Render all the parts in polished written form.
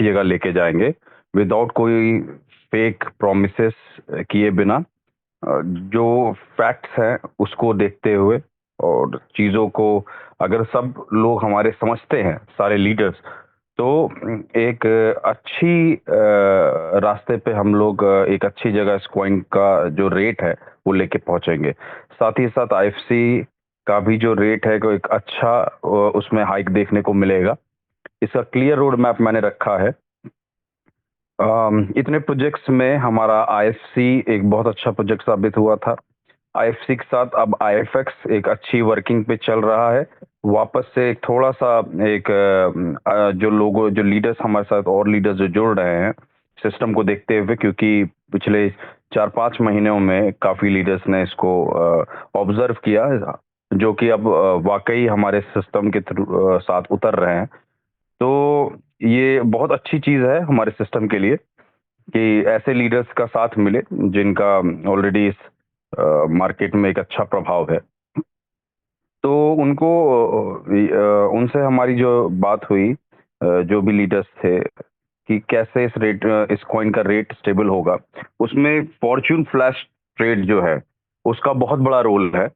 अच्छी जगह लेके जाएंगे विदाउट कोई फेक प्रोमिसेस किए बिना। जो फैक्ट्स हैं उसको देखते हुए और चीज़ों को अगर सब लोग हमारे समझते हैं, सारे लीडर्स, तो एक अच्छी रास्ते पे हम लोग एक अच्छी जगह इस कॉइन का जो रेट है वो लेके पहुंचेंगे। साथ ही साथ आईएफसी का भी जो रेट है को एक अच्छा उसमें हाइक देखने को मिलेगा। इसका क्लियर रोड मैप मैंने रखा है। इतने प्रोजेक्ट्स में हमारा आईएफसी एक बहुत अच्छा प्रोजेक्ट साबित हुआ था। आईएफसी के साथ अब आईएफएक्स एक अच्छी वर्किंग पे चल रहा है। वापस से एक थोड़ा सा एक जो लोगों जो लीडर्स हमारे साथ और लीडर्स जो जुड़ रहे हैं सिस्टम को देखते हुए, क्योंकि पिछले 4-5 महीनों में काफी लीडर्स ने इसको ऑब्जर्व किया, जो कि अब वाकई हमारे सिस्टम के साथ उतर रहे हैं। तो ये बहुत अच्छी चीज है हमारे सिस्टम के लिए कि ऐसे लीडर्स का साथ मिले जिनका ऑलरेडी इस मार्केट में एक अच्छा प्रभाव है। तो उनको उनसे हमारी जो बात हुई, जो भी लीडर्स थे, कि कैसे इस कॉइन का रेट स्टेबल होगा। उसमें फॉर्च्यून फ्लैश ट्रेड जो है उसका बहुत बड़ा रोल है।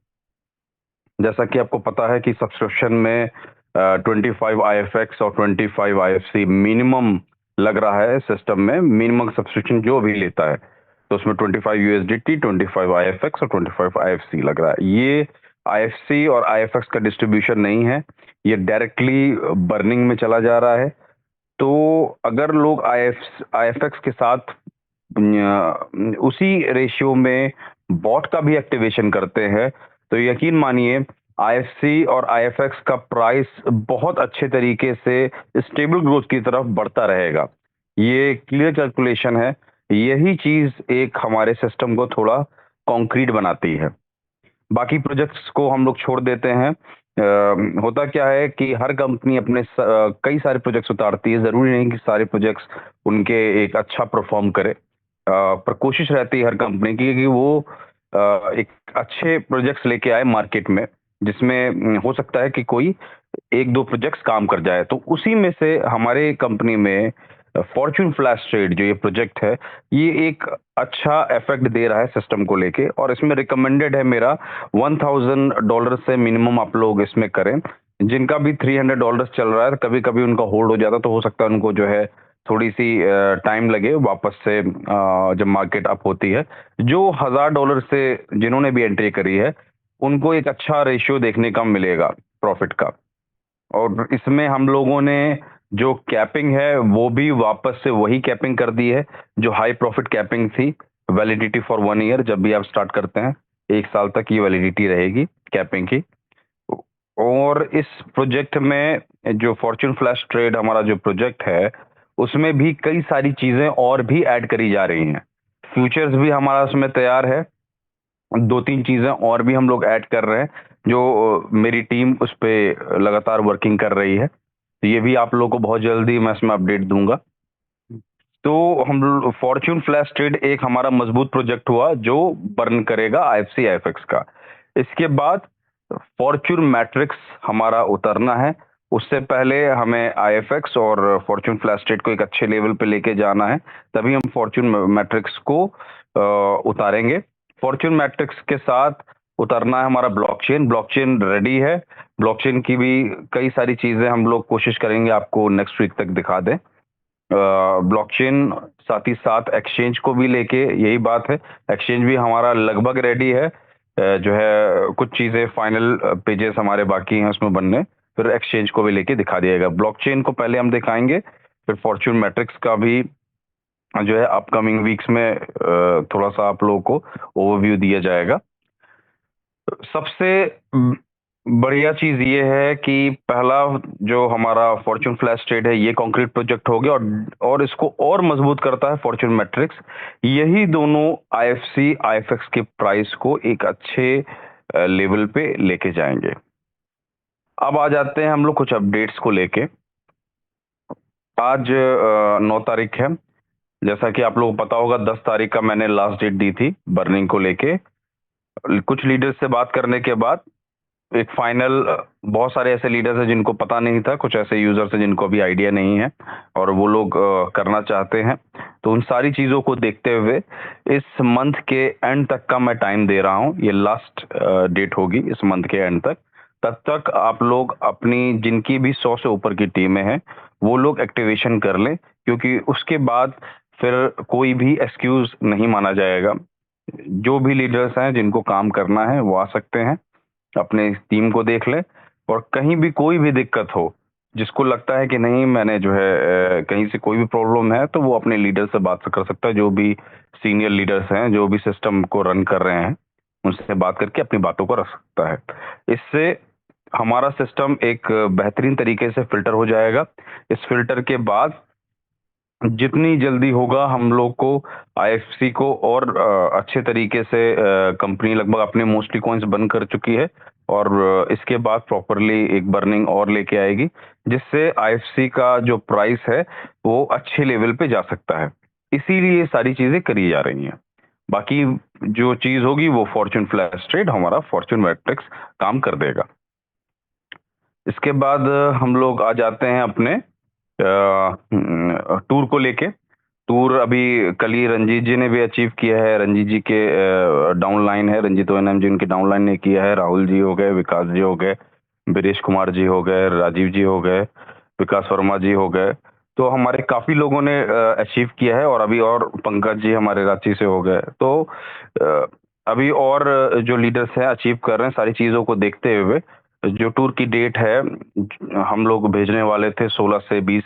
जैसा कि आपको पता है कि सब्सक्रिप्शन में 25 आईएफएक्स और 25 आईएफसी मिनिमम लग रहा है सिस्टम में। मिनिमम सब्सक्रिप्शन जो भी लेता है तो उसमें 25 यूएसडीटी, 25 आईएफएक्स और 25 आईएफसी लग रहा है। ये आईएफसी और आईएफएक्स का डिस्ट्रीब्यूशन नहीं है, ये डायरेक्टली बर्निंग में चला जा रहा है। तो अगर लोग आईएफएक्स के साथ उसी रेशियो में बॉट का भी एक्टिवेशन करते हैं तो यकीन मानिए आईएफसी और आईएफएक्स का प्राइस बहुत अच्छे तरीके से स्टेबल ग्रोथ की तरफ बढ़ता रहेगा। ये क्लियर कैलकुलेशन है। यही चीज एक हमारे सिस्टम को थोड़ा कॉन्क्रीट बनाती है। बाकी प्रोजेक्ट्स को हम लोग छोड़ देते हैं। होता क्या है कि हर कंपनी अपने कई सारे प्रोजेक्ट्स उतारती है, जरूरी नहीं कि सारे प्रोजेक्ट्स उनके एक अच्छा परफॉर्म करे। पर कोशिश रहती है हर कंपनी की कि वो एक अच्छे प्रोजेक्ट्स लेके आए मार्केट में, जिसमें हो सकता है कि कोई एक दो प्रोजेक्ट्स काम कर जाए। तो उसी में से हमारे कंपनी में फॉर्च्यून फ्लैश ट्रेड जो ये प्रोजेक्ट है, ये एक अच्छा इफेक्ट दे रहा है सिस्टम को लेके। और इसमें रिकमेंडेड है मेरा $1000 से मिनिमम आप लोग इसमें करें। जिनका भी $300 चल रहा है, कभी कभी उनका होल्ड हो जाता, तो हो सकता है उनको जो है थोड़ी सी टाइम लगे वापस से जब मार्केट अप होती है। जो $1000 से जिन्होंने भी एंट्री करी है उनको एक अच्छा रेशियो देखने का मिलेगा प्रॉफिट का। और इसमें हम लोगों ने जो कैपिंग है वो भी वापस से वही कैपिंग कर दी है जो हाई प्रॉफिट कैपिंग थी। वैलिडिटी फॉर 1 ईयर, जब भी आप स्टार्ट करते हैं 1 साल तक ये वैलिडिटी रहेगी कैपिंग की। और इस प्रोजेक्ट में जो फॉर्च्यून फ्लैश ट्रेड हमारा जो प्रोजेक्ट है उसमें भी कई सारी चीजें और भी ऐड करी जा रही हैं। फ्यूचर्स भी हमारा उसमें तैयार है। 2-3 चीजें और भी हम लोग ऐड कर रहे हैं जो मेरी टीम उस पे लगातार वर्किंग कर रही है। तो ये भी आप लोगों को बहुत जल्दी मैं इसमें अपडेट दूंगा। तो हम फॉर्च्यून फ्लैश ट्रेड एक हमारा मजबूत प्रोजेक्ट हुआ जो बर्न करेगा आईएफसी आईएफएक्स का। इसके बाद फॉर्च्यून मैट्रिक्स हमारा उतरना है। उससे पहले हमें आईएफएक्स और फॉर्च्यून फ्लैश ट्रेड को एक अच्छे लेवल पे लेके जाना है, तभी हम फॉर्च्यून मैट्रिक्स को उतारेंगे। फॉर्च्यून मैट्रिक्स के साथ उतरना है हमारा ब्लॉकचेन। ब्लॉकचेन रेडी है। ब्लॉकचेन की भी कई सारी चीजें हम लोग कोशिश करेंगे आपको नेक्स्ट वीक तक दिखा दें। ब्लॉकचेन साथ ही साथ एक्सचेंज को भी लेके यही बात है। एक्सचेंज भी हमारा लगभग रेडी है। जो है कुछ चीजें फाइनल पेजेस हमारे बाकी हैं उसमें बनने, फिर एक्सचेंज को भी लेके दिखा दिएगा। ब्लॉकचेन को पहले हम दिखाएंगे, फिर फॉर्च्यून मैट्रिक्स का भी जो है अपकमिंग वीक्स में थोड़ा सा आप लोगों को ओवरव्यू दिया जाएगा। सबसे बढ़िया चीज ये है कि पहला जो हमारा फॉर्च्यून फ्लैश ट्रेड है ये कॉन्क्रीट प्रोजेक्ट हो गया, और इसको और मजबूत करता है फॉर्च्यून मैट्रिक्स। यही दोनों आईएफसी आईएफएक्स के प्राइस को एक अच्छे लेवल पे लेके जाएंगे। अब आ जाते हैं हम लोग कुछ अपडेट्स को लेके। आज 9 तारीख है। जैसा कि आप लोगों को पता होगा 10 तारीख का मैंने लास्ट डेट दी थी बर्निंग को लेके। कुछ लीडर्स से बात करने के बाद एक फाइनल, बहुत सारे ऐसे लीडर्स हैं जिनको पता नहीं था, कुछ ऐसे यूजर्स हैं जिनको अभी आइडिया नहीं है और वो लोग करना चाहते हैं। तो उन सारी चीज़ों को देखते हुए इस मंथ के एंड तक का मैं टाइम दे रहा हूँ, ये लास्ट डेट होगी इस मंथ के एंड तक। तब तक आप लोग अपनी जिनकी भी 100 से ऊपर की टीमें हैं वो लोग एक्टिवेशन कर लें, क्योंकि उसके बाद फिर कोई भी एक्सक्यूज नहीं माना जाएगा। जो भी लीडर्स हैं जिनको काम करना है वो आ सकते हैं, अपने टीम को देख लें। और कहीं भी कोई भी दिक्कत हो, जिसको लगता है कि नहीं मैंने जो है कहीं से कोई भी प्रॉब्लम है, तो वो अपने लीडर से बात कर सकता है। जो भी सीनियर लीडर्स हैं जो भी सिस्टम को रन कर रहे हैं उनसे बात करके अपनी बातों को रख सकता है। इससे हमारा सिस्टम एक बेहतरीन तरीके से फिल्टर हो जाएगा। इस फिल्टर के बाद जितनी जल्दी होगा हम लोग को आईएफसी को और अच्छे तरीके से, कंपनी लगभग अपने मोस्टली कॉइन्स बंद कर चुकी है और इसके बाद प्रॉपरली एक बर्निंग और लेके आएगी, जिससे आईएफसी का जो प्राइस है वो अच्छे लेवल पे जा सकता है। इसीलिए ये सारी चीजें करी जा रही हैं। बाकी जो चीज होगी वो फॉर्च्यून फ्लैश ट्रेड, हमारा फॉर्च्यून मैट्रिक्स काम कर देगा। इसके बाद हम लोग आ जाते हैं अपने टूर को लेके। टूर अभी कल ही रंजीत जी ने भी अचीव किया है। रंजीत जी के डाउनलाइन है, रंजीत ओएनएम जी उनके डाउनलाइन ने किया है। राहुल जी हो गए, विकास जी हो गए, वीरेश कुमार जी हो गए, राजीव जी हो गए, विकास वर्मा जी हो गए। तो हमारे काफी लोगों ने अचीव किया है और अभी और पंकज जी हमारे रांची से हो गए। तो अ, अभी और जो लीडर्स हैं अचीव कर रहे हैं। सारी चीजों को देखते हुए जो टूर की डेट है हम लोग भेजने वाले थे 16 से 20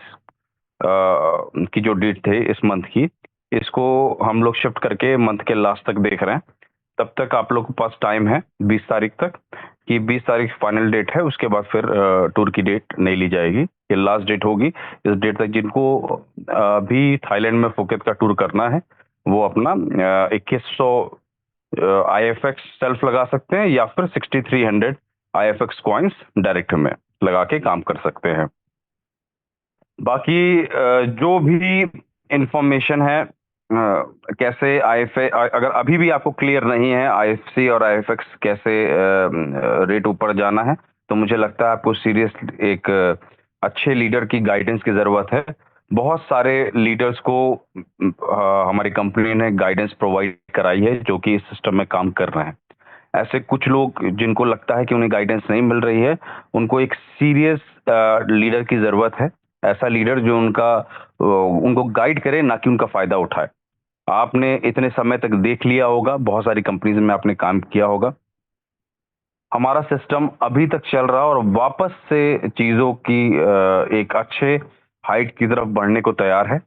की जो डेट थे इस मंथ की, इसको हम लोग शिफ्ट करके मंथ के लास्ट तक देख रहे हैं। तब तक आप लोग के पास टाइम है 20 तारीख तक, कि 20 तारीख फाइनल डेट है। उसके बाद फिर टूर की डेट नहीं ली जाएगी, ये लास्ट डेट होगी। इस डेट तक जिनको अभी थाईलैंड में फुकेत का टूर करना है वो अपना 2100 आईएफएक्स सेल्फ लगा सकते हैं या फिर 6300 आईएफएक्स कॉइन्स डायरेक्ट में लगा के काम कर सकते हैं। बाकी जो भी इंफॉर्मेशन है कैसे आईएफए, अगर अभी भी आपको क्लियर नहीं है आईएफसी और आईएफएक्स कैसे रेट ऊपर जाना है, तो मुझे लगता है आपको सीरियस एक अच्छे लीडर की गाइडेंस की जरूरत है। बहुत सारे लीडर्स को हमारी कंपनी ने गाइडेंस प्रोवाइड कराई है जो कि इस सिस्टम में काम कर रहे हैं। ऐसे कुछ लोग जिनको लगता है कि उन्हें गाइडेंस नहीं मिल रही है, उनको एक सीरियस लीडर की जरूरत है। ऐसा लीडर जो उनको गाइड करे, ना कि उनका फायदा उठाए। आपने इतने समय तक देख लिया होगा, बहुत सारी कंपनीज में आपने काम किया होगा। हमारा सिस्टम अभी तक चल रहा है और वापस से चीजों की एक अच्छे हाइट की तरफ बढ़ने को तैयार है,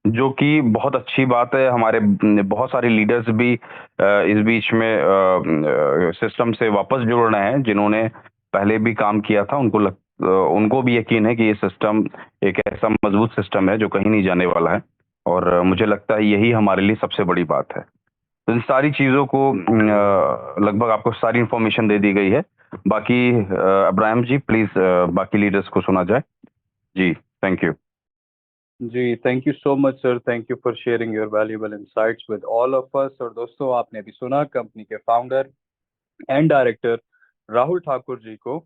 जो कि बहुत अच्छी बात है। हमारे बहुत सारे लीडर्स भी इस बीच में सिस्टम से वापस जुड़ रहे हैं, जिन्होंने पहले भी काम किया था। उनको भी यकीन है कि ये सिस्टम एक ऐसा मजबूत सिस्टम है जो कहीं नहीं जाने वाला है। और मुझे लगता है यही हमारे लिए सबसे बड़ी बात है। तो इन सारी चीज़ों को लगभग आपको सारी इंफॉर्मेशन दे दी गई है। बाकी अब्राहम जी प्लीज बाकी लीडर्स को सुना जाए। जी, थैंक यू। जी thank you so much sir, thank you for sharing your valuable insights with all of us. और दोस्तों, आपने अभी सुना कंपनी के founder and director Rahul Thakur ji को।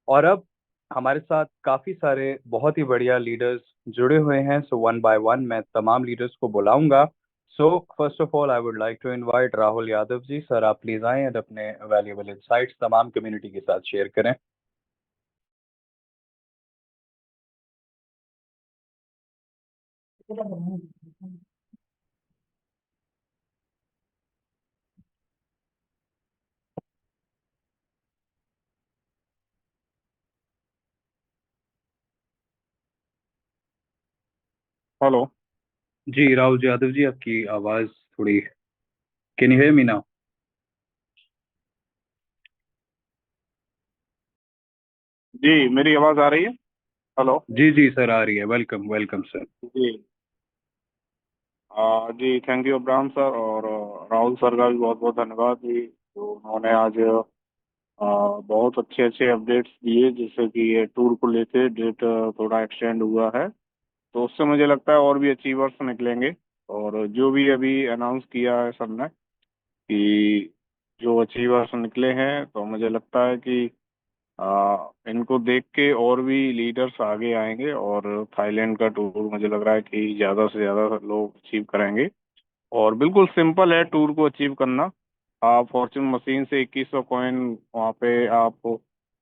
और अब हमारे साथ काफी सारे बहुत ही बढ़िया लीडर्स जुड़े हुए हैं। सो वन बाय वन मैं तमाम लीडर्स को बुलाऊंगा। So first of all I would like to invite Rahul Yadav ji. Sir आप प्लीज आएं और अपने वैल्यूएबल इंसाइट्स तमाम कम्युनिटी के साथ शेयर करें। हेलो। जी राहुल यादव जी, आपकी आवाज थोड़ी, can you hear me now? जी, मेरी आवाज़ आ रही है? हेलो। जी जी सर, आ रही है। Welcome welcome sir. जी। जी, थैंक यू अब्राहम सर, और राहुल सर का भी बहुत बहुत धन्यवाद जी, जो उन्होंने आज बहुत अच्छे अच्छे अपडेट्स दिए, जिससे कि ये टूर को लेके डेट थोड़ा एक्सटेंड हुआ है। तो उससे मुझे लगता है और भी अचीवर्स निकलेंगे। और जो भी अभी अनाउंस किया है सबने कि जो अचीवर्स निकले हैं, तो मुझे लगता है कि इनको देख के और भी लीडर्स आगे आएंगे और थाईलैंड का टूर मुझे लग रहा है कि ज़्यादा से ज़्यादा लोग अचीव करेंगे। और बिल्कुल सिंपल है टूर को अचीव करना। आप फॉर्च्यून मशीन से 2100 कॉइन वहाँ पे आप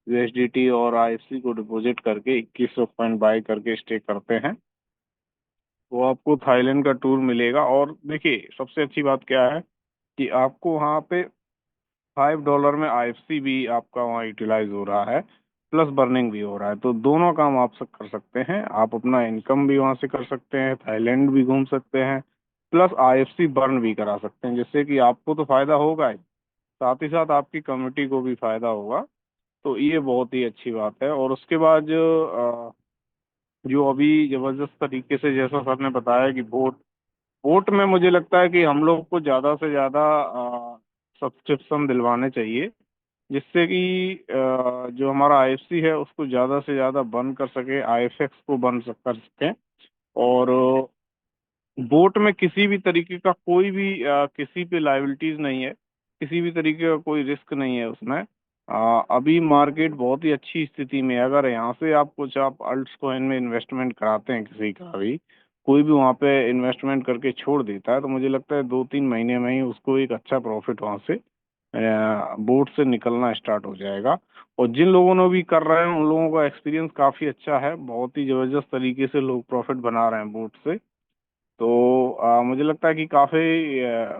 यूएसडीटी और आईएफसी को डिपॉजिट करके 2100 कॉइन बाय करके स्टे करते हैं तो आपको थाईलैंड का टूर मिलेगा। और देखिए सबसे अच्छी बात क्या है कि आपको वहाँ पे $5 में आईएफसी भी आपका वहाँ यूटिलाइज हो रहा है, प्लस बर्निंग भी हो रहा है। तो दोनों काम आप सब कर सकते हैं। आप अपना इनकम भी वहाँ से कर सकते हैं, थाईलैंड भी घूम सकते हैं, प्लस आईएफसी बर्न भी करा सकते हैं, जिससे कि आपको तो फायदा होगा ही, साथ ही साथ आपकी कम्युनिटी को भी फायदा होगा। तो ये बहुत ही अच्छी बात है। और उसके बाद जो अभी जबरदस्त तरीके से जैसा सर ने बताया कि वोट वोट में मुझे लगता है कि हम लोग को ज़्यादा से ज़्यादा सब्सक्रिप्शन दिलवाने चाहिए, जिससे कि जो हमारा आईएफसी है उसको ज़्यादा से ज़्यादा बंद कर सके, आईएफएक्स को कर सकें। और बोट में किसी भी तरीके का कोई भी किसी पे लाइबिलिटीज नहीं है, किसी भी तरीके का कोई रिस्क नहीं है उसमें। अभी मार्केट बहुत ही अच्छी स्थिति में है। अगर यहाँ से आप अल्ट्स कॉइन में इन्वेस्टमेंट कराते हैं, किसी का भी कोई भी वहाँ पे इन्वेस्टमेंट करके छोड़ देता है, तो मुझे लगता है 2-3 महीने में ही उसको एक अच्छा प्रॉफिट वहाँ से बोट से निकलना स्टार्ट हो जाएगा। और जिन लोगों ने भी कर रहे हैं उन लोगों का एक्सपीरियंस काफ़ी अच्छा है, बहुत ही ज़बरदस्त तरीके से लोग प्रॉफिट बना रहे हैं बोट से। तो मुझे लगता है कि काफी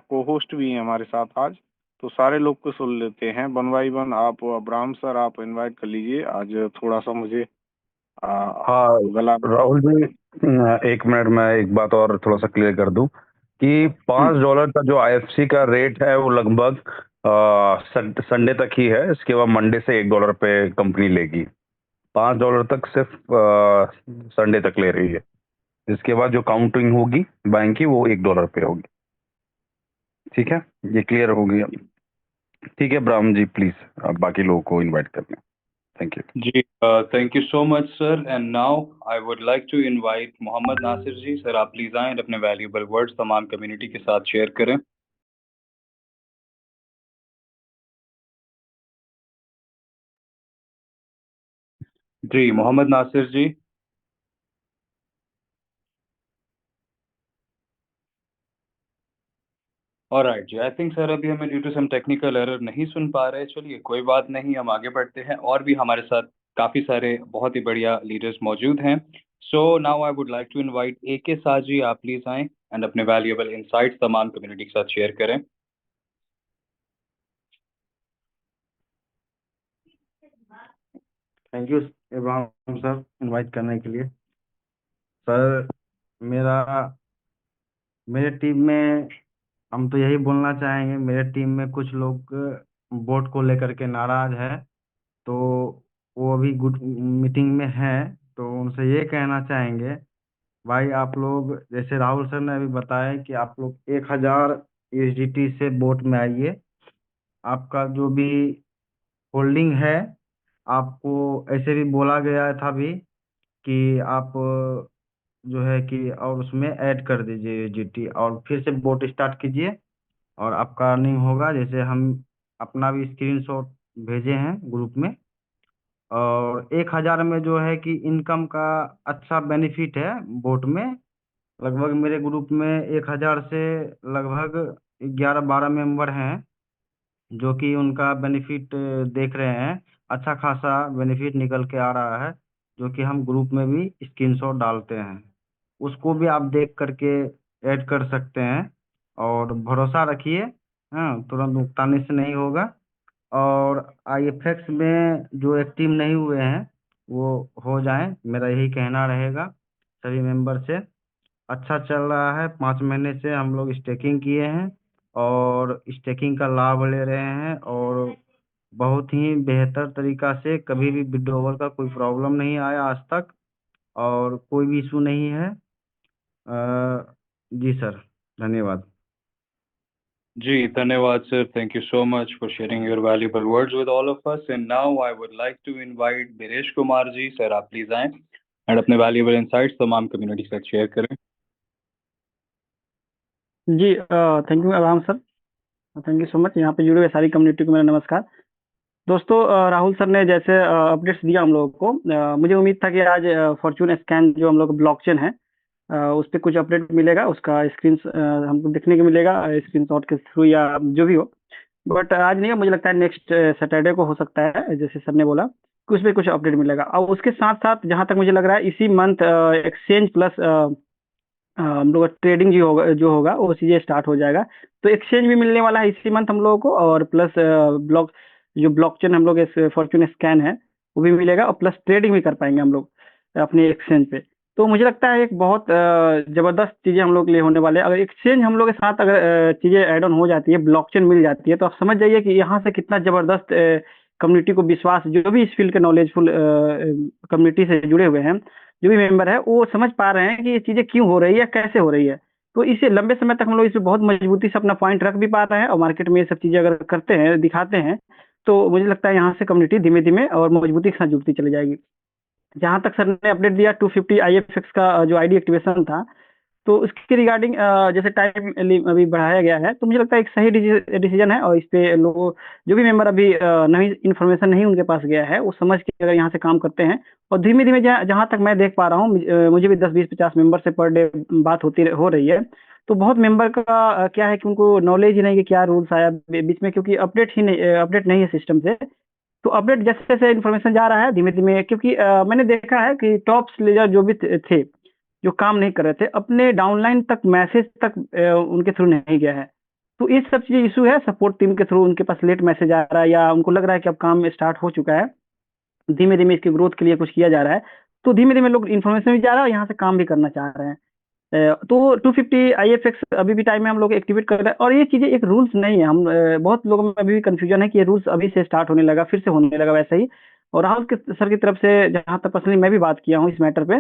को होस्ट भी हैं हमारे साथ आज, तो सारे लोग को सुन लेते हैं वन बाई वन। आप अब्राहम सर आप इनवाइट कर लीजिए, आज थोड़ा सा मुझे हाँ गला। राहुल जी, 1 मिनट में एक बात और थोड़ा सा क्लियर कर दूं कि $5 का जो आईएफसी का रेट है वो लगभग संडे तक ही है। इसके बाद मंडे से $1 पे कंपनी लेगी। $5 तक सिर्फ संडे तक ले रही है। इसके बाद जो काउंटिंग होगी बैंक की वो $1 पे होगी। ठीक है, ये क्लियर हो गया। ठीक है ब्राह्मण जी, प्लीज आप बाकी लोगों को इनवाइट कर लें। Thank you. जी thank you so much sir. And now I would like to invite Mohammad Nasir ji. Sir आप प्लीज आएं और अपने वैल्यूएबल वर्ड्स तमाम कम्युनिटी के साथ शेयर करें। जी मोहम्मद नासिर जी। ऑलराइट जी, आई थिंक सर अभी हमें due to some technical error नहीं सुन पा रहे। चलिए कोई बात नहीं, हम आगे बढ़ते हैं। और भी हमारे साथ काफ़ी सारे बहुत ही बढ़िया लीडर्स मौजूद हैं। So now I would like to invite a के साथ जी, आप प्लीज आएं एंड अपने वैल्यूएबल इंसाइट्स तमाम कम्युनिटी के साथ शेयर करें। Thank you Ibrahim sir invite करने के लिए। सर मेरा मेरे टीम में हम तो यही बोलना चाहेंगे, मेरे टीम में कुछ लोग बोट को लेकर के नाराज है, तो वो अभी गुड मीटिंग में है। तो उनसे ये कहना चाहेंगे, भाई आप लोग जैसे राहुल सर ने अभी बताया कि आप लोग 1000 USDT से बोट में आइए। आपका जो भी होल्डिंग है, आपको ऐसे भी बोला गया था भी कि आप जो है कि और उसमें ऐड कर दीजिए यूएसडीटी और फिर से बोट स्टार्ट कीजिए और आपका अर्निंग होगा। जैसे हम अपना भी स्क्रीनशॉट भेजे हैं ग्रुप में। और 1000 में जो है कि इनकम का अच्छा बेनिफिट है बोट में। लगभग मेरे ग्रुप में 1000 से लगभग 11-12 मेंबर हैं जो कि उनका बेनिफिट देख रहे हैं। अच्छा खासा बेनिफिट निकल के आ रहा है, जो कि हम ग्रुप में भी स्क्रीनशॉट डालते हैं। उसको भी आप देख करके ऐड कर सकते हैं। और भरोसा रखिए, हाँ तुरंत भुगतान से नहीं होगा। और आईएफएक्स में जो एक्टिव नहीं हुए हैं वो हो जाएं, मेरा यही कहना रहेगा सभी मेंबर से। अच्छा चल रहा है, 5 महीने से हम लोग स्टेकिंग किए हैं और स्टेकिंग का लाभ ले रहे हैं। और बहुत ही बेहतर तरीका से, कभी भी विड्रॉवल का कोई प्रॉब्लम नहीं आया आज तक और कोई भी इशू नहीं है। जी सर, धन्यवाद। जी धन्यवाद sir. Thank you so much for sharing your valuable words with all of us. And now I would like to invite Biresh Kumar ji. Sir आप प्लीज आएं एंड अपने वैल्यूएबल इंसाइट्स तमाम कम्युनिटी के साथ शेयर करें। जी thank you Abraham sir. Thank you so much. यहाँ पे जुड़े हुए सारी कम्युनिटी को मेरा नमस्कार। दोस्तों, राहुल सर ने जैसे अपडेट्स दिया हम लोगों को, मुझे उम्मीद था कि आज फॉर्चून स्कैन जो हम लोग ब्लॉकचेन है, उस पे कुछ अपडेट मिलेगा, उसका स्क्रीन हमको देखने को मिलेगा स्क्रीनशॉट के थ्रू या जो भी हो। बट आज नहीं है, मुझे लगता है नेक्स्ट सैटरडे को हो सकता है, जैसे सर ने बोला कि उस पर कुछ अपडेट मिलेगा। और उसके साथ साथ जहाँ तक मुझे लग रहा है इसी मंथ एक्सचेंज प्लस हम लोग का ट्रेडिंग जो होगा वो चीज़ें स्टार्ट हो जाएगा। तो एक्सचेंज भी मिलने वाला है इसी मंथ हम लोगों को, और प्लस ब्लॉकचेन हम लोग इस फॉर्चून स्कैन है वो भी मिलेगा, और प्लस ट्रेडिंग भी कर पाएंगे हम लोग अपने एक्सचेंज पे। तो मुझे लगता है एक बहुत जबरदस्त चीजें हम लोग के लिए होने वाले हैं। अगर एक्सचेंज हम लोग के साथ अगर चीजें ऐड ऑन हो जाती है, ब्लॉकचेन मिल जाती है, तो आप समझ जाइए कि यहाँ से कितना जबरदस्त कम्युनिटी को विश्वास, जो भी इस फील्ड के नॉलेजफुल कम्युनिटी से जुड़े हुए हैं, जो भी मेंबर है, वो समझ पा रहे हैं कि ये चीजें क्यों हो रही है, कैसे हो रही है। तो इसे लंबे समय तक हम लोग इसे बहुत मजबूती से अपना पॉइंट रख भी पा रहे हैं, और मार्केट में ये सब चीजें अगर करते हैं, दिखाते हैं, तो मुझे लगता है यहाँ से कम्युनिटी धीमे धीमे और मजबूती के साथ जुड़ती चली जाएगी। जहाँ तक सर ने अपडेट दिया 250 आईएफएक्स का जो आईडी एक्टिवेशन था, तो उसके रिगार्डिंग जैसे टाइम अभी बढ़ाया गया है, तो मुझे लगता है एक सही डिसीजन है। और इस पे लोगों, जो भी मेंबर अभी नई इन्फॉर्मेशन नहीं उनके पास गया है, वो समझ के अगर यहाँ से काम करते हैं, और धीमे धीमे जहाँ तक मैं देख पा रहा हूँ, मुझे भी 10 20 50 मेंबर से पर डे बात हो रही है। तो बहुत मेंबर का क्या है कि उनको नॉलेज ही नहीं कि क्या रूल्स आया बीच में, क्योंकि अपडेट नहीं है सिस्टम से। तो अपडेट जैसे जैसे इन्फॉर्मेशन जा रहा है धीमे धीमे, क्योंकि मैंने देखा है कि टॉप लीडर जो भी थे, जो काम नहीं कर रहे थे, अपने डाउनलाइन तक मैसेज तक उनके थ्रू नहीं गया है। तो ये सब चीजें इशू है, सपोर्ट टीम के थ्रू उनके पास लेट मैसेज आ रहा है, या उनको लग रहा है कि अब काम स्टार्ट हो चुका है, धीमे धीमे इसकी ग्रोथ के लिए कुछ किया जा रहा है। तो धीमे धीमे लोग इन्फॉर्मेशन भी जा रहा है और यहाँ से काम भी करना चाह रहे हैं। तो 250 आईएफएक्स अभी भी टाइम में हम लोग एक्टिवेट कर रहे हैं, और ये चीजें एक रूल्स नहीं है। हम बहुत लोगों में अभी भी कंफ्यूजन है कि ये रूल्स अभी से स्टार्ट होने लगा, फिर से होने लगा वैसे ही। और राहुल के सर की तरफ से जहां तक पर्सनली मैं भी बात किया हूँ इस मैटर पे,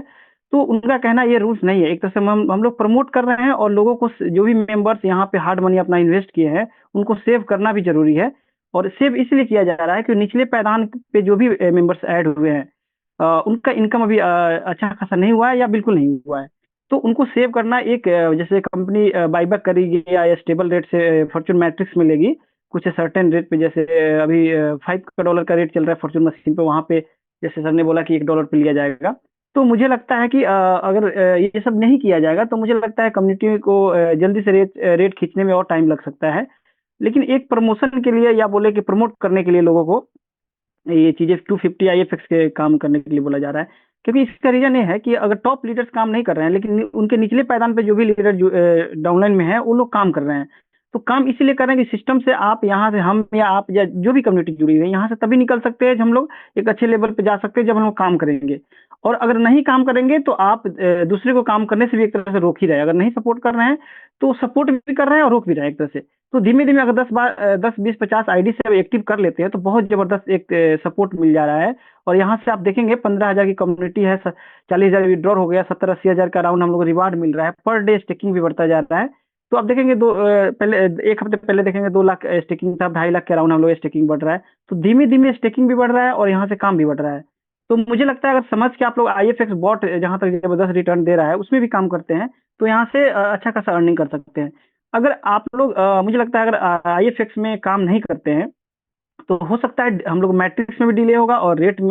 तो उनका कहना ये रूल्स नहीं है। एक तरह से हम लोग प्रमोट कर रहे हैं, और लोगों को जो भी मेंबर्स यहाँ पे हार्ड मनी अपना इन्वेस्ट किए हैं, उनको सेव करना भी जरूरी है। और सेव इसलिए किया जा रहा है कि निचले पायदान पे जो भी मेंबर्स ऐड हुए हैं, उनका इनकम अभी अच्छा खासा नहीं हुआ है या बिल्कुल नहीं हुआ है। तो उनको सेव करना एक जैसे कंपनी बाईबैक करेगी या स्टेबल रेट से फॉर्चून मैट्रिक्स मिलेगी कुछ सर्टेन रेट पे, जैसे अभी $5 का रेट चल रहा है फॉर्चून मशीन पे, वहां पे जैसे सर ने बोला कि $1 पे लिया जाएगा। तो मुझे लगता है कि अगर ये सब नहीं किया जाएगा, तो मुझे लगता है कम्युनिटी को जल्दी से रेट खींचने में और टाइम लग सकता है। लेकिन एक प्रमोशन के लिए, या बोले कि प्रमोट करने के लिए लोगों को ये चीजें 250 आईएफएक्स के काम करने के लिए बोला जा रहा है, क्योंकि इसका रीजन ये है कि अगर टॉप लीडर्स काम नहीं कर रहे हैं, लेकिन उनके निचले पायदान पे जो भी लीडर डाउनलाइन में है, वो लोग काम कर रहे हैं। तो काम इसीलिए कर रहे हैं कि सिस्टम से आप यहाँ से, हम या आप या जो भी कम्युनिटी जुड़ी हुई है, यहाँ से तभी निकल सकते हैं जब हम लोग एक अच्छे लेवल पे जा सकते हैं, जब हम लोग काम करेंगे। और अगर नहीं काम करेंगे तो आप दूसरे को काम करने से भी एक तरह से रोक ही रहे हैं। अगर नहीं सपोर्ट कर रहे हैं तो सपोर्ट भी कर रहे हैं और रोक भी रहे हैं एक तरह से। तो धीमे धीमे अगर 10 20 50 आईडी से एक्टिव कर लेते हैं, तो बहुत जबरदस्त एक सपोर्ट मिल जा रहा है। और यहाँ से आप देखेंगे 15,000 की कम्युनिटी है, 40,000 विड्रॉल हो गया, 70 80 हज़ार का राउंड हम लोग रिवार्ड मिल रहा है, पर डे स्टेकिंग भी बढ़ता जाता है। तो आप देखेंगे पहले 1 हफ्ते पहले देखेंगे 2 लाख स्टेकिंग था, 2.5 लाख के राउंड हम लोग स्टेकिंग बढ़ रहा है। तो धीमे धीमे स्टेकिंग भी बढ़ रहा है और यहाँ से काम भी बढ़ रहा है। तो मुझे लगता है अगर समझ के आप लोग आईएफएक्स बॉट जहाँ तक जबरदस्त रिटर्न दे रहा है उसमें भी काम करते हैं, तो यहाँ से अच्छा खासा अर्निंग कर सकते हैं। अगर आप लोग मुझे लगता है अगर आईएफएक्स में काम नहीं करते हैं, तो हो सकता है हम लोग मैट्रिक्स में भी डिले होगा, और रेट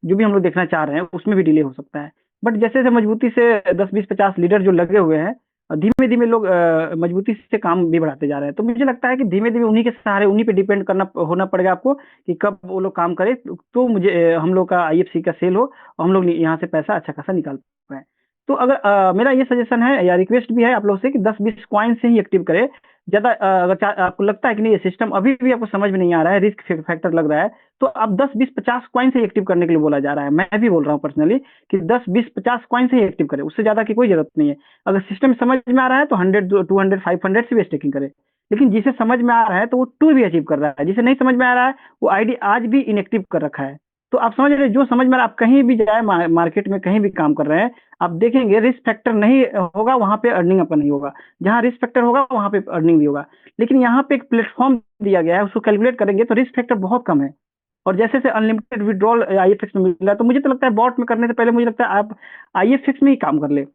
जो भी हम लोग देखना चाह रहे हैं उसमें भी डिले हो सकता है। बट जैसे जैसे मजबूती से 10 20 50 लीडर जो लगे हुए हैं, धीमे धीमे लोग मजबूती से काम भी बढ़ाते जा रहे हैं। तो मुझे लगता है कि धीमे धीमे उन्हीं के सहारे, उन्हीं पे डिपेंड करना होना पड़ेगा आपको कि कब वो लोग काम करें, तो मुझे हम लोग का आईएफसी का सेल हो और हम लोग यहाँ से पैसा अच्छा खासा निकाल पाए। तो अगर मेरा ये सजेशन है या रिक्वेस्ट भी है आप लोग से कि 10 20 कॉइन से ही एक्टिव करें। ज्यादा अगर आपको लगता है कि नहीं ये सिस्टम अभी भी आपको समझ में नहीं आ रहा है, रिस्क फैक्टर लग रहा है, तो आप 10 20 50 कॉइन से ही एक्टिव करने के लिए बोला जा रहा है। मैं भी बोल रहा हूँ पर्सनली कि 10 20 50 कॉइन से ही एक्टिव करें, उससे ज्यादा की कोई जरूरत नहीं है। अगर सिस्टम समझ में आ रहा है तो 100 200 500 से भी स्टेकिंग करे। लेकिन जिसे समझ में आ रहा है तो वो टू भी अचीव कर रहा है, जिसे नहीं समझ में आ रहा है वो आईडी आज भी इनएक्टिव कर रखा है। तो आप समझ रहे हैं, जो समझ में आ रहा है, आप कहीं भी जाए मार्केट में कहीं भी काम कर रहे हैं, आप देखेंगे रिस्क फैक्टर नहीं होगा वहां पे अर्निंग आपका नहीं होगा, जहां रिस्क फैक्टर होगा वहां पे अर्निंग भी होगा। लेकिन यहाँ पे एक प्लेटफॉर्म दिया गया है, उसको कैलकुलेट करेंगे तो रिस्क फैक्टर बहुत कम है। और जैसे से अनलिमिटेड विड्रॉल आईएफएक्स में मिल रहा है, तो मुझे तो लगता है बॉट में करने से पहले मुझे लगता है आप आईएफएक्स में ही काम कर ले।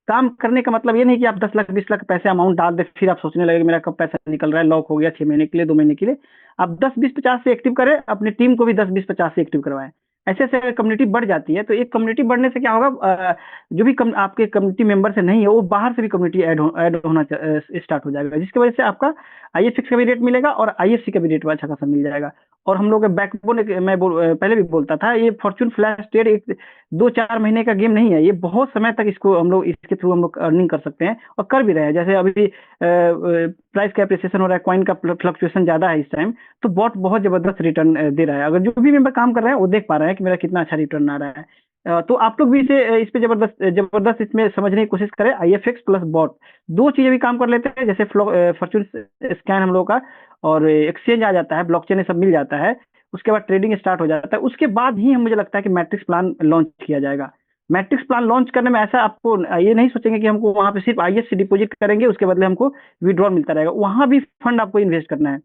काम करने का मतलब ये नहीं कि आप 10 लाख 20 लाख पैसे अमाउंट डाल दे, फिर आप सोचने लगे मेरा कब पैसा निकल रहा है, लॉक हो गया 6 महीने के लिए, 2 महीने के लिए। आप 10 20 50 से एक्टिव करें, अपनी टीम को भी 10 20 50 से एक्टिव करवाएं। ऐसे ऐसे कम्युनिटी बढ़ जाती है, तो एक कम्युनिटी बढ़ने से क्या होगा, जो भी आपके कम्युनिटी मेंबर से नहीं है, वो बाहर से भी कम्युनिटी ऐड होना स्टार्ट हो जाएगा, जिसकी वजह से आपका आईएफएक्स का भी रेट मिलेगा और आईएफसी का भी रेट अच्छा खासा मिल जाएगा। और हम लोग बैकबोन, पहले भी बोलता था, ये फॉर्चून फ्लैश ट्रेड एक 2 4 महीने का गेम नहीं है, ये बहुत समय तक इसको हम लोग, इसके थ्रू हम लोग अर्निंग कर सकते हैं और कर भी रहे हैं। जैसे अभी प्राइस का एप्रिसिएशन हो रहा है, कॉइन का फ्लक्चुएशन ज्यादा है इस टाइम, तो बॉट बहुत जबरदस्त रिटर्न दे रहा है। अगर जो भी मेंबर काम कर रहे हैं वो देख पा रहे हैं कि मेरा कितना अच्छा रिटर्न आ रहा है। तो आप लोग भी इस पे जबरदस्त जबरदस्त इसमें समझने की कोशिश करें। आईएफएक्स प्लस बॉट दो चीजें भी काम कर लेते हैं, जैसे फॉर्चून स्कैन हम लोग का, और एक्सचेंज आ जाता है, ब्लॉकचेन ये सब मिल जाता है, उसके बाद ट्रेडिंग स्टार्ट हो जाता है, उसके बाद ही मुझे लगता है कि मैट्रिक्स प्लान लॉन्च किया जाएगा। मैट्रिक्स प्लान लॉन्च करने में ऐसा आपको ये नहीं सोचेंगे कि हमको वहां पे सिर्फ आईएफसी डिपॉजिट करेंगे, उसके बदले हमको विड्रॉल मिलता रहेगा, वहां भी फंड आपको इन्वेस्ट करना है।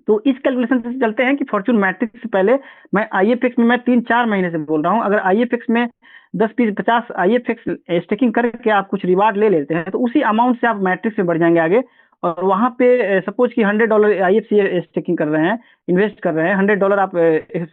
तो इस कैलकुलेशन से चलते हैं कि फॉर्चून मैट्रिक्स से पहले मैं आईएफएक्स में, मैं 3 4 महीने से बोल रहा हूँ, अगर आईएफएक्स में 10 20 50 आईएफएक्स स्टेकिंग करके आप कुछ रिवार्ड ले लेते हैं, तो उसी अमाउंट से आप मैट्रिक्स में बढ़ जाएंगे आगे। और वहां पे सपोज कि $100 आईएफसी स्टेकिंग कर रहे हैं, इन्वेस्ट कर रहे हैं, $100 आप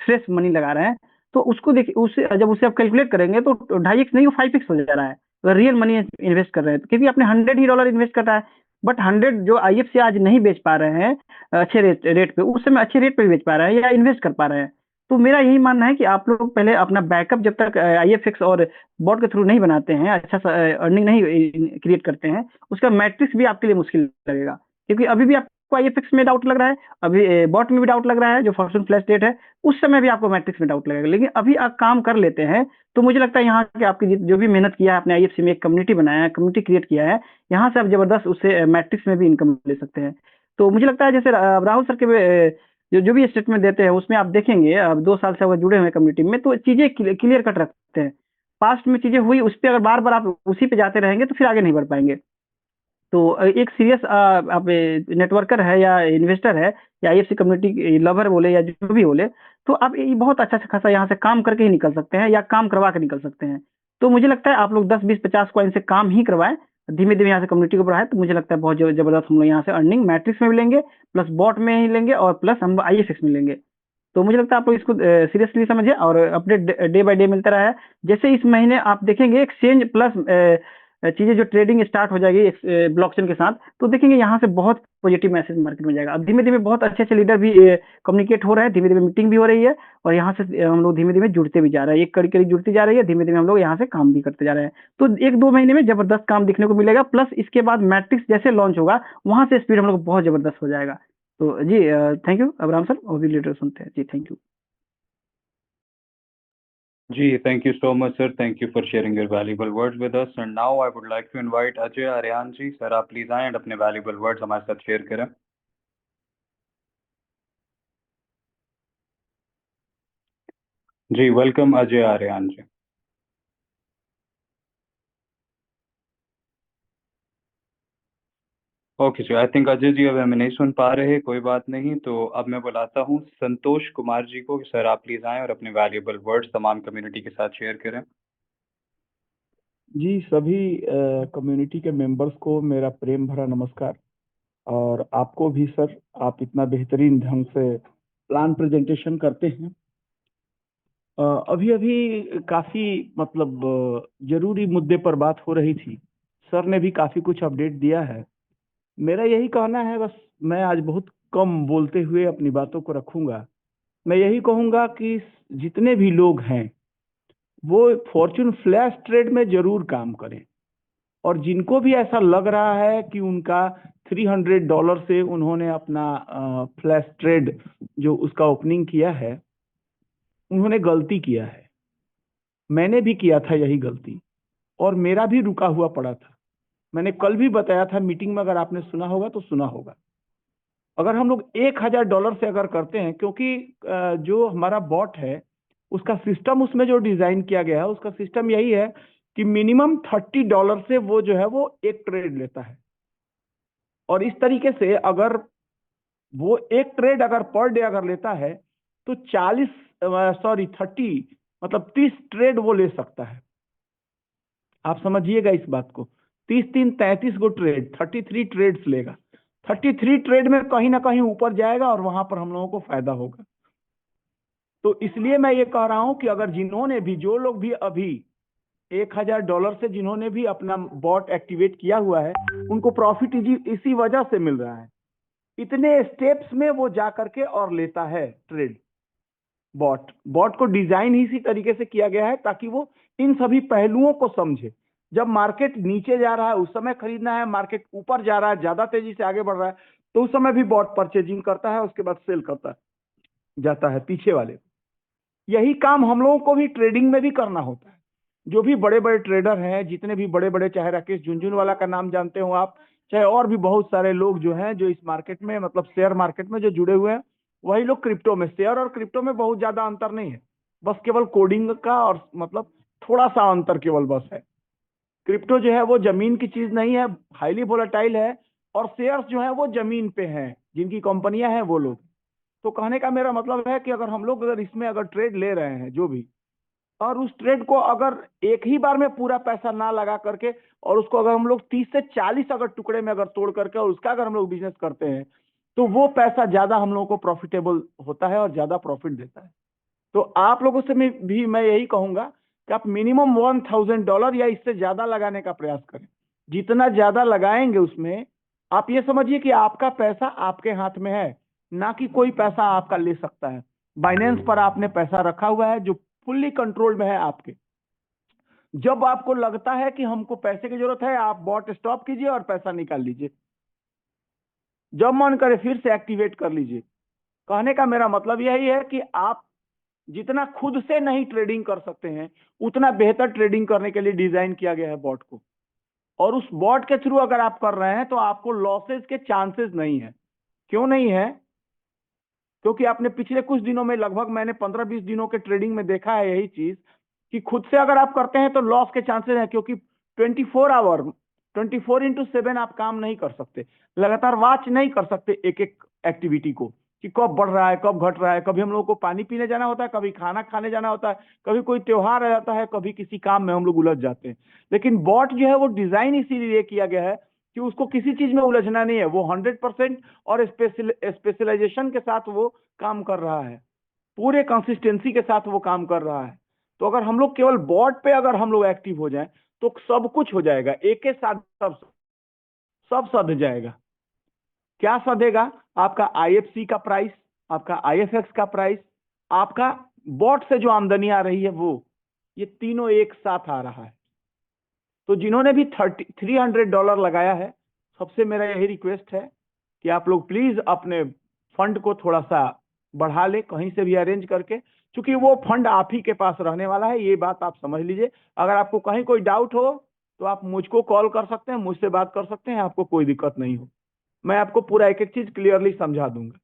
फ्रेश मनी लगा रहे हैं, तो उसको देखिए, उससे जब उसे आप कैलकुलेट करेंगे तो 2.5x नहीं, वो 5x हो जा रहा है, अगर रियल मनी इन्वेस्ट कर रहे हैं तो, क्योंकि आपने $100 ही इन्वेस्ट कर रहा है। बट 100 जो आईएफसी आज नहीं बेच पा रहे हैं अच्छे रेट पे, उस समय अच्छे रेट पे बेच पा रहे हैं या इन्वेस्ट कर पा रहे हैं। तो मेरा यही मानना है कि आप लोग पहले अपना बैकअप, जब तक आईएफएक्स और बॉट के थ्रू नहीं बनाते हैं, अच्छा सा अर्निंग नहीं क्रिएट करते हैं, उसका मैट्रिक्स भी आपके लिए मुश्किल लगेगा। क्योंकि अभी भी आपको आईएफएक्स में डाउट लग रहा है, अभी बॉट में भी डाउट लग रहा है जो फॉर्चून फ्लैश डेट है, उस समय भी आपको मैट्रिक्स में डाउट लगेगा। लेकिन अभी आप काम कर लेते हैं, तो मुझे लगता है यहाँ के आपकी जो भी मेहनत किया है, आपने आईएफसी में एक कम्युनिटी बनाया है, कम्युनिटी क्रिएट किया है, यहाँ से आप जबरदस्त उससे मैट्रिक्स में भी इनकम ले सकते हैं। तो मुझे लगता है जैसे राहुल सर के जो जो भी स्टेटमेंट देते हैं, उसमें आप देखेंगे, अब 2 साल से अगर जुड़े हुए हैं कम्युनिटी में, तो चीजें क्लियर कट रखते हैं। पास्ट में चीजें हुई, उस पर अगर बार बार आप उसी पे जाते रहेंगे तो फिर आगे नहीं बढ़ पाएंगे। तो एक सीरियस आप नेटवर्कर है या इन्वेस्टर है या आईएफसी कम्युनिटी लवर बोले या जो भी बोले, तो आप ये बहुत अच्छा से खासा यहाँ से काम करके ही निकल सकते हैं या काम करवा के निकल सकते हैं। तो मुझे लगता है आप लोग 10 20 50 कॉइन से काम ही करवाएं, धीमे धीमे यहाँ से कम्युनिटी को बढ़ाएं, तो मुझे लगता है बहुत जबरदस्त हम लोग यहाँ से अर्निंग मैट्रिक्स में भी लेंगे, प्लस बॉट में ही लेंगे, और प्लस हम आईएफएक्स में लेंगे। तो मुझे लगता है आप लोग इसको सीरियसली समझिए और अपडेट डे बाय डे मिलता रहा है। जैसे इस महीने आप देखेंगे एक्सचेंज प्लस चीजें जो ट्रेडिंग स्टार्ट हो जाएगी ब्लॉकचेन के साथ, तो देखेंगे यहाँ से बहुत पॉजिटिव मैसेज मार्केट में जाएगा। अब धीमे धीमे बहुत अच्छे अच्छे लीडर भी कम्युनिकेट हो रहे हैं, धीमे धीमे मीटिंग भी हो रही है, और यहाँ से हम लोग धीमे धीमे जुड़ते भी जा रहे हैं, एक कड़ी कड़ी जुड़ती जा रही है, धीमे धीमे हम लोग यहाँ से काम भी करते जा रहे हैं। तो 1 2 महीने में जबरदस्त काम दिखने को मिलेगा, प्लस इसके बाद मैट्रिक्स जैसे लॉन्च होगा, वहां से स्पीड हम लोग बहुत जबरदस्त हो जाएगा। तो जी थैंक यू अब्राहम सर, और भी लीडर सुनते हैं जी, thank you. Ji, thank you so much, sir. Thank you for sharing your valuable words with us. And now I would like to invite Ajay Aryan ji. Sir, आप please आए और अपने valuable words हमारे साथ share करें। जी, welcome Ajay Aryan ji. Okay जी, I think Ajay ji अब हमें नहीं सुन पा रहे, कोई बात नहीं। तो अब मैं बुलाता हूँ संतोष कुमार जी को। सर, आप प्लीज आए और अपने वैल्यूएबल वर्ड्स तमाम कम्युनिटी के साथ शेयर करें। जी, सभी कम्युनिटी के मेंबर्स को मेरा प्रेम भरा नमस्कार, और आपको भी सर, आप इतना बेहतरीन ढंग से प्लान प्रेजेंटेशन करते हैं। अभी अभी काफी मतलब जरूरी मुद्दे पर बात हो रही थी, सर ने भी काफी कुछ अपडेट दिया है। मेरा यही कहना है, बस मैं आज बहुत कम बोलते हुए अपनी बातों को रखूंगा। मैं यही कहूंगा कि जितने भी लोग हैं वो फॉर्चून फ्लैश ट्रेड में जरूर काम करें, और जिनको भी ऐसा लग रहा है कि उनका $300 से उन्होंने अपना फ्लैश ट्रेड जो उसका ओपनिंग किया है, उन्होंने गलती किया है। मैंने भी किया था यही गलती, और मेरा भी रुका हुआ पड़ा था। मैंने कल भी बताया था मीटिंग में, अगर आपने सुना होगा तो सुना होगा। अगर हम लोग $1000 से अगर करते हैं, क्योंकि जो हमारा बॉट है उसका सिस्टम, उसमें जो डिजाइन किया गया है उसका सिस्टम यही है कि मिनिमम $30 से वो जो है वो एक ट्रेड लेता है। और इस तरीके से अगर वो एक ट्रेड अगर पर डे अगर लेता है तो 30 मतलब 30 ट्रेड वो ले सकता है। आप समझिएगा इस बात को। 33 गो ट्रेड, 33 ट्रेड्स लेगा। 33 ट्रेड में कहीं ना कहीं ऊपर जाएगा और वहां पर हम लोगों को फायदा होगा। तो इसलिए मैं ये कह रहा हूं कि अगर जिन्होंने भी, जो लोग भी अभी $1000 से जिन्होंने भी अपना बॉट एक्टिवेट किया हुआ है, उनको प्रॉफिट इसी वजह से मिल रहा है। इतने स्टेप्स में वो जा करके और लेता है ट्रेड। बॉट को डिजाइन ही इसी तरीके से किया गया है ताकि वो इन सभी पहलुओं को समझे। जब मार्केट नीचे जा रहा है उस समय खरीदना है, मार्केट ऊपर जा रहा है, ज्यादा तेजी से आगे बढ़ रहा है, तो उस समय भी बॉट परचेजिंग करता है, उसके बाद सेल करता है, जाता है पीछे वाले। यही काम हम लोगों को भी ट्रेडिंग में भी करना होता है। जो भी बड़े बड़े ट्रेडर हैं, जितने भी बड़े बड़े, चाहे राकेश झुनझुनवाला का नाम जानते हो आप, चाहे और भी बहुत सारे लोग जो हैं, जो इस मार्केट में, मतलब शेयर मार्केट में जो जुड़े हुए हैं, वही लोग क्रिप्टो में। शेयर और क्रिप्टो में बहुत ज्यादा अंतर नहीं है, बस केवल कोडिंग का और मतलब थोड़ा सा अंतर केवल बस है। क्रिप्टो जो है वो जमीन की चीज नहीं है, हाईली वोलेटाइल है, और शेयर्स जो है वो जमीन पे हैं, जिनकी कंपनियां हैं वो लोग। तो कहने का मेरा मतलब है कि अगर हम लोग अगर इसमें अगर ट्रेड ले रहे हैं जो भी, और उस ट्रेड को अगर एक ही बार में पूरा पैसा ना लगा करके, और उसको अगर हम लोग 30 से 40 अगर टुकड़े में अगर तोड़ करके और उसका अगर हम लोग बिजनेस करते हैं, तो वो पैसा ज्यादा हम लोगों को प्रॉफिटेबल होता है और ज्यादा प्रॉफिट देता है। तो आप लोगों से मैं यही कहूंगा कि आप मिनिमम $1000 या इससे ज्यादा लगाने का प्रयास करें। जितना ज्यादा लगाएंगे उसमें, आप ये समझिए कि आपका पैसा आपके हाथ में है, ना कि कोई पैसा आपका ले सकता है। बाइनेंस पर आपने पैसा रखा हुआ है जो फुल्ली कंट्रोल में है आपके। जब आपको लगता है कि हमको पैसे की जरूरत है, आप बॉट स्टॉप कीजिए और पैसा निकाल लीजिए। जब मन करे फिर से एक्टिवेट कर लीजिए। कहने का मेरा मतलब यही है कि आप जितना खुद से नहीं ट्रेडिंग कर सकते हैं, उतना बेहतर ट्रेडिंग करने के लिए डिजाइन किया गया है बॉट को। और उस बॉट के थ्रू अगर आप कर रहे हैं तो आपको लॉसेस के चांसेस नहीं है। क्यों नहीं है? क्योंकि आपने पिछले कुछ दिनों में, लगभग मैंने 15-20 दिनों के ट्रेडिंग में देखा है यही चीज, कि खुद से अगर आप करते हैं तो लॉस के चांसेस हैं। क्योंकि 24 आप काम नहीं कर सकते, लगातार वॉच नहीं कर सकते एक एक एक्टिविटी को, कि कब बढ़ रहा है कब घट रहा है। कभी हम लोग को पानी पीने जाना होता है, कभी खाना खाने जाना होता है, कभी कोई त्योहार आ जाता है, कभी किसी काम में हम लोग उलझ जाते हैं। लेकिन बॉट जो है वो डिजाइन इसीलिए किया गया है कि उसको किसी चीज में उलझना नहीं है। वो 100% और स्पेशलाइजेशन के साथ वो काम कर रहा है, पूरे कंसिस्टेंसी के साथ वो काम कर रहा है। तो अगर हम लोग केवल बॉट पे अगर हम लोग एक्टिव हो जाएं तो सब कुछ हो जाएगा, एक के साथ सब सध जाएगा। क्या सधेगा? आपका आईएफसी का प्राइस, आपका आईएफएक्स का प्राइस, आपका बॉट से जो आमदनी आ रही है वो, ये तीनों एक साथ आ रहा है। तो जिन्होंने भी $300 लगाया है, सबसे मेरा यही रिक्वेस्ट है कि आप लोग प्लीज अपने फंड को थोड़ा सा बढ़ा ले, कहीं से भी अरेंज करके, क्योंकि वो फंड आप ही के पास रहने वाला है, ये बात आप समझ लीजिए। अगर आपको कहीं कोई डाउट हो तो आप मुझको कॉल कर सकते हैं, मुझसे बात कर सकते हैं, आपको कोई दिक्कत नहीं हो, मैं आपको पूरा एक एक चीज क्लियरली समझा दूंगा।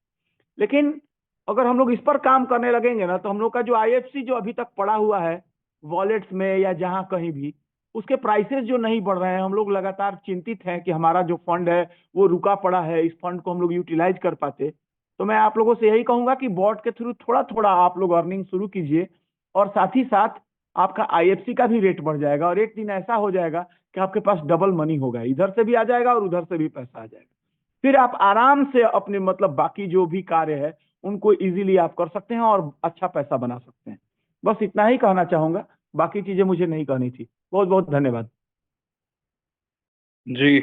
लेकिन अगर हम लोग इस पर काम करने लगेंगे ना, तो हम लोग का जो आईएफसी जो अभी तक पड़ा हुआ है वॉलेट्स में या जहां कहीं भी, उसके प्राइसेस जो नहीं बढ़ रहे हैं, हम लोग लगातार चिंतित हैं कि हमारा जो फंड है वो रुका पड़ा है, इस फंड को हम लोग यूटिलाइज कर पाते। तो मैं आप लोगों से यही कहूंगा कि बॉट के थ्रू थोड़ा थोड़ा आप लोग अर्निंग शुरू कीजिए, और साथ ही साथ आपका आईएफसी का भी रेट बढ़ जाएगा, और एक दिन ऐसा हो जाएगा कि आपके पास डबल मनी होगा, इधर से भी आ जाएगा और उधर से भी पैसा आ जाएगा। फिर आप आराम से अपने मतलब बाकी जो भी कार्य है उनको इजीली आप कर सकते हैं और अच्छा पैसा बना सकते हैं। बस इतना ही कहना चाहूंगा, बाकी चीजें मुझे नहीं कहनी थी। बहुत बहुत धन्यवाद जी।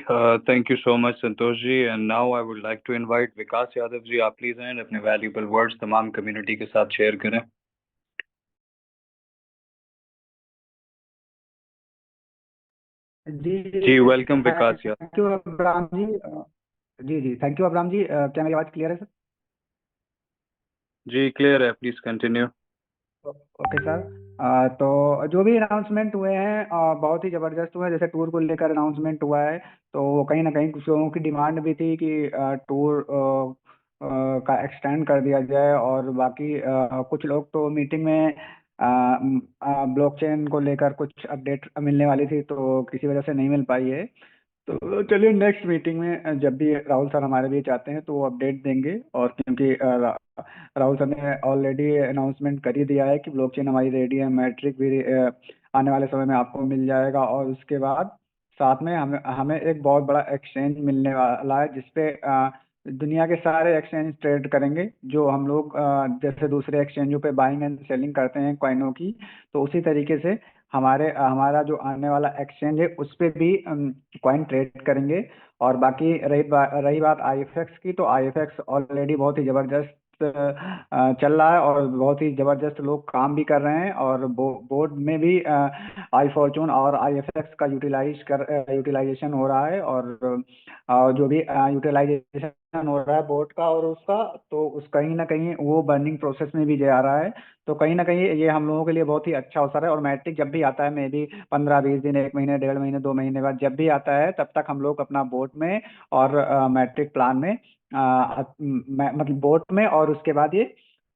Thank you so much Santosh ji. And now I would like to invite Vikas Yadav ji, आप प्लीज आए, अपने वैल्यूएबल वर्ड्स तमाम कम्युनिटी के साथ शेयर करें। जी, welcome Vikas Yadav. Thank you Abram ji. जी जी, थैंक यू अब्राम जी। क्या मेरी आवाज़ क्लियर है सर? जी क्लियर है, प्लीज कंटिन्यू। Okay sir. तो जो भी अनाउंसमेंट हुए हैं बहुत ही ज़बरदस्त हुए। जैसे टूर को लेकर अनाउंसमेंट हुआ है, तो कहीं ना कहीं कुछ लोगों की डिमांड भी थी कि टूर का एक्सटेंड कर दिया जाए, और बाकी कुछ लोग तो मीटिंग में ब्लॉकचेन को लेकर कुछ अपडेट मिलने वाली थी, तो किसी वजह से नहीं मिल पाई है। तो चलिए नेक्स्ट मीटिंग में जब भी राहुल सर हमारे बीच आते हैं तो वो अपडेट देंगे। और क्योंकि राहुल सर ने ऑलरेडी अनाउंसमेंट कर ही दिया है कि ब्लॉकचेन हमारी रेडी है, मैट्रिक भी आने वाले समय में आपको मिल जाएगा। और उसके बाद साथ में हमें हमें एक बहुत बड़ा एक्सचेंज मिलने वाला है, जिसपे दुनिया के सारे एक्सचेंज ट्रेड करेंगे, जो हम लोग जैसे दूसरे एक्सचेंजों पे बाइंग एंड सेलिंग करते हैं कॉइनों की, तो उसी तरीके से हमारा जो आने वाला एक्सचेंज है उस पे भी कॉइन ट्रेड करेंगे। और बाकी रही बात आईएफएक्स की, तो आईएफएक्स ऑलरेडी बहुत ही जबरदस्त चल रहा है, और बहुत ही जबरदस्त लोग काम भी कर रहे हैं। और बोर्ड में भी आई फॉर्चून और आईएफएक्स का यूटिलाइजेशन हो रहा है। और जो भी यूटिलाइजेशन हो रहा है बोर्ड का और उसका, तो उस कहीं ना कहीं वो बर्निंग प्रोसेस में भी जा रहा है। तो कहीं ना कहीं ये हम लोगों के लिए बहुत ही अच्छा अवसर है। और मैट्रिक जब भी आता है, मे भी 15-20 दिन, 1 महीने, 1.5 महीने, 2 महीने बाद जब भी आता है, तब तक हम लोग अपना बोर्ड में और मैट्रिक प्लान में मतलब बोर्ड में और उसके बाद ये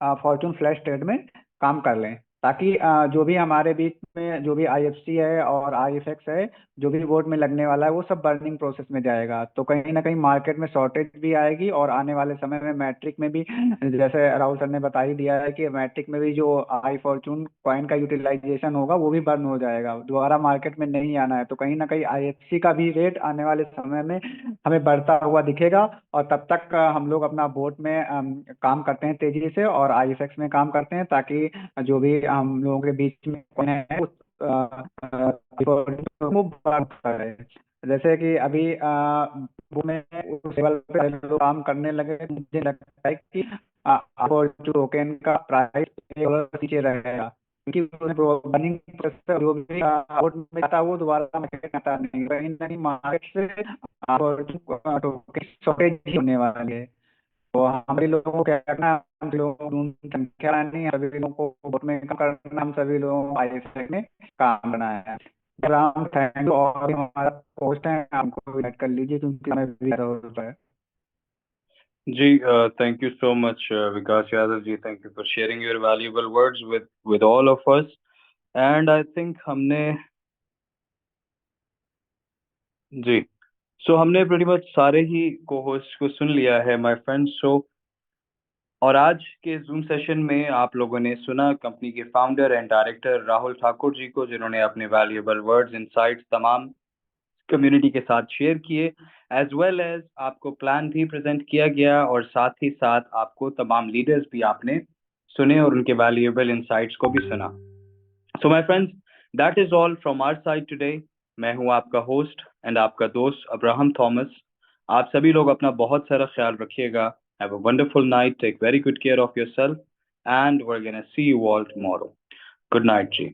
फॉर्चून फ्लैश ट्रेड में काम कर लें, ताकि जो भी हमारे बीच में जो भी आईएफसी है और आईएफएक्स है, जो भी बोर्ड में लगने वाला है, वो सब बर्निंग प्रोसेस में जाएगा। तो कहीं ना कहीं मार्केट में शॉर्टेज भी आएगी, और आने वाले समय में मैट्रिक में भी, जैसे राहुल सर ने बता ही दिया है कि मैट्रिक में भी जो आई फॉर्चून कॉइन का यूटिलाइजेशन होगा वो भी बर्न हो जाएगा, दोबारा मार्केट में नहीं आना है। तो कहीं ना कहीं आईएफसी का भी रेट आने वाले समय में हमें बढ़ता हुआ दिखेगा। और तब तक हम लोग अपना बोर्ड में काम करते हैं तेजी से, और आईएफएक्स में काम करते हैं, ताकि जो भी हम लोगों के बीच में कौन है उस वो बात करे। जैसे कि अभी वो में उस लेवल पे लोग काम करने लगे, मुझे लगता है कि टोकन का प्राइस $1 नीचे रहेगा, क्योंकि बर्निंग प्रोसेस जो भी आउट में आता है वो दोबारा मार्केट में आता नहीं, कहीं ना कहीं मार्केट से टोकन शॉर्टेज ही होने वाली है। तो हमारे लोगों को क्या करना है, हम लोगों को संख्या लानी है, सभी लोगों को वोट में काम करना, हम सभी लोगों को आईएफएक्स में काम करना है। Ram thank you. और भी हमारा पोस्ट है, आपको ऐड कर लीजिए, क्योंकि हमें भी जरूरत है। जी, thank you so much, Vikas Yadav ji. Thank you for sharing your valuable words with all of us. And I think हमने जी, so हमने pretty much सारे ही co-hosts को सुन लिया है, my friends. So और आज के जूम सेशन में आप लोगों ने सुना कंपनी के founder and director Rahul Thakur ji को, जिन्होंने अपने वैल्यूएबल वर्ड्स इनसाइट्स तमाम कम्युनिटी के साथ शेयर किए, एज वेल एज आपको प्लान भी प्रेजेंट किया गया, और साथ ही साथ आपको तमाम लीडर्स भी आपने सुने और उनके वैल्यूएबल इनसाइट्स को भी सुना। So my friends, that is all from our side today. मैं हूं आपका होस्ट एंड आपका दोस्त अब्राहम थॉमस। आप सभी लोग अपना बहुत सारा ख्याल रखिएगा। Have a wonderful night, take very good care of yourself, and we are gonna see you all tomorrow. Good night ji.